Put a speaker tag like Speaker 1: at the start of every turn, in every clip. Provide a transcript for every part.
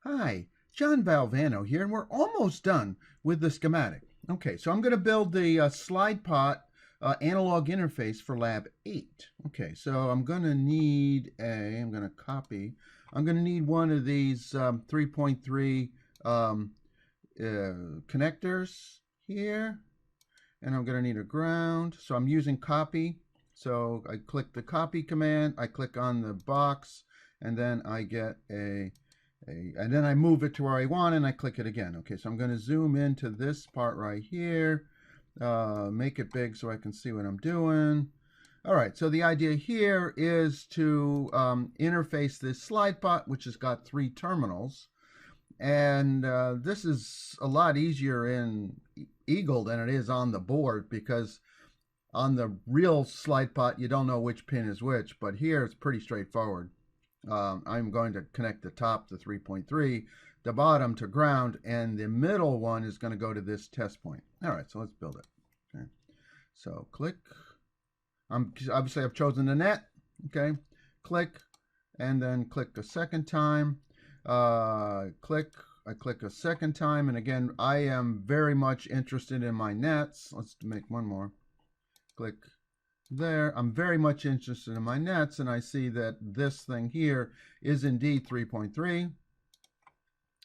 Speaker 1: Hi, John Valvano here, and we're almost done with the schematic. Okay, so I'm going to build the SlidePot analog interface for Lab 8. Okay, so I'm going to need I'm going to need one of these 3.3 connectors here, and I'm going to need a ground. So I'm using copy. So I click the copy command, I click on the box, and then I get and then I move it to where I want and I click it again. Okay, so I'm going to zoom into this part right here, make it big so I can see what I'm doing. All right, so the idea here is to interface this SlidePot, which has got 3 terminals. And this is a lot easier in Eagle than it is on the board, because on the real SlidePot you don't know which pin is which, but here it's pretty straightforward. I'm going to connect the top to 3.3, the bottom to ground, and the middle one is going to go to this test point. All right, so let's build it. Okay, so click. Obviously I've chosen the net. Okay, click, and then click a second time. Click. I click a second time, and again I am very much interested in my nets. Let's make one more. Click there. I'm very much interested in my nets, and I see that this thing here is indeed 3.3.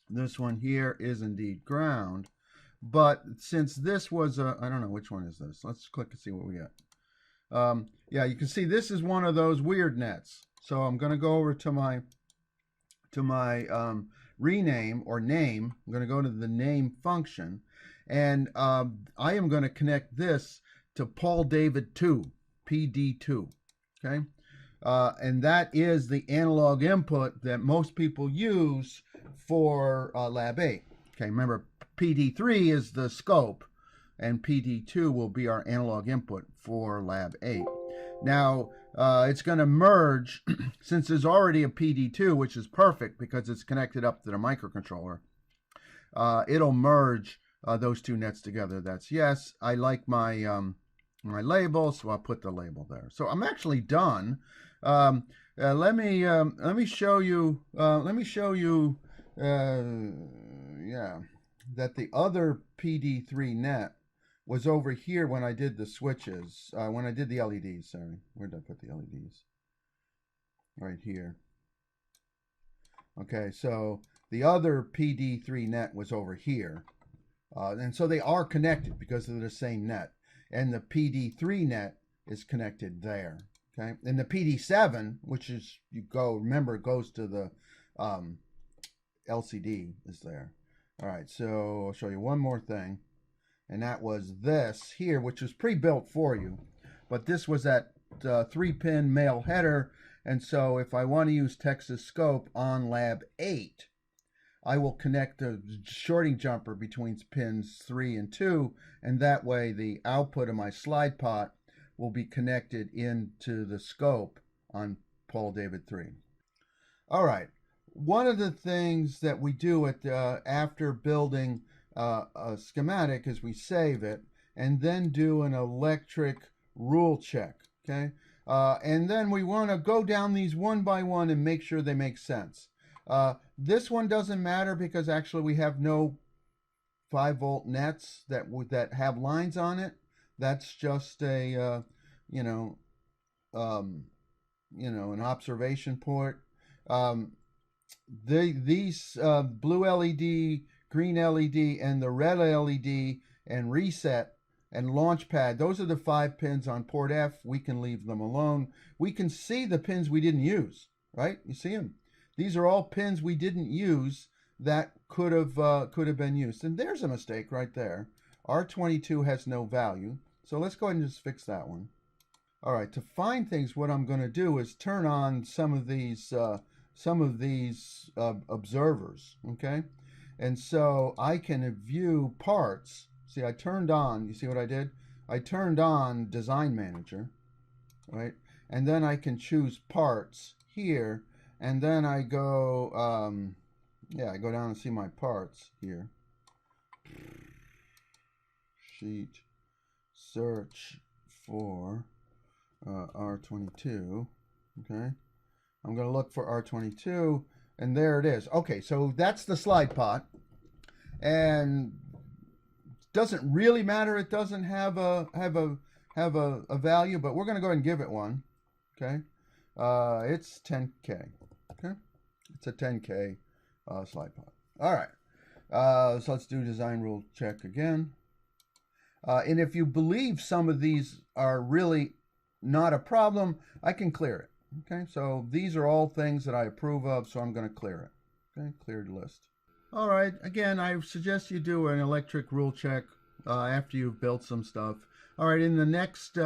Speaker 1: This one here is indeed ground. But since this was a, I don't know, which one is this? Let's click and see what we get. Yeah, you can see this is one of those weird nets. So I'm going to go over to my rename or name. I'm going to go to the name function, and I am going to connect this to Paul David 2. PD2, okay? And that is the analog input that most people use for Lab 8. Okay, remember PD3 is the scope, and PD2 will be our analog input for Lab 8. Now, it's going to merge, since there's already a PD2, which is perfect because it's connected up to the microcontroller, it'll merge those two nets together. That's yes. I like my label, so I'll put the label there. So I'm actually done. Let me show you. Yeah, that the other PD3 net was over here when I did the switches. When I did the LEDs. Sorry, where did I put the LEDs? Right here. Okay, so the other PD3 net was over here, and so they are connected because they're the same net. And the PD3 net is connected there. Okay, and the PD7, which is remember, it goes to the LCD, is there. All right, so I'll show you one more thing, and that was this here, which was pre-built for you, but this was that 3-pin male header, and so if I want to use Texas Scope on Lab 8, I will connect a shorting jumper between pins 3 and 2, and that way the output of my SlidePot will be connected into the scope on Paul David 3. All right, one of the things that we do after building a schematic is we save it and then do an electric rule check. Okay, and then we want to go down these one by one and make sure they make sense. This one doesn't matter because actually we have no 5-volt nets that have lines on it. That's just a an observation port. These blue LED, green LED, and the red LED and reset and launch pad, those are the 5 pins on port F. We can leave them alone. We can see the pins we didn't use, right? You see them? These are all pins we didn't use that could have been used. And there's a mistake right there. R22 has no value. So let's go ahead and just fix that one. All right, to find things, what I'm going to do is turn on some of these observers, okay? And so I can view parts. See, I turned on, you see what I did? I turned on Design Manager, right? And then I can choose parts here. And then I go, I go down and see my parts here. Sheet, search for R22. Okay, I'm going to look for R22, And there it is. Okay, so that's the SlidePot. And doesn't really matter. It doesn't have a value, but we're going to go ahead and give it one. Okay, it's 10K. Okay, it's a 10K SlidePot. All right, so let's do design rule check again. And if you believe some of these are really not a problem, I can clear it. Okay, so these are all things that I approve of, so I'm going to clear it. Okay, cleared list. All right, again, I suggest you do an electric rule check after you've built some stuff. All right, in the next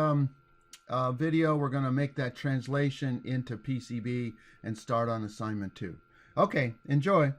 Speaker 1: video, we're going to make that translation into PCB and start on assignment 2. Okay, enjoy.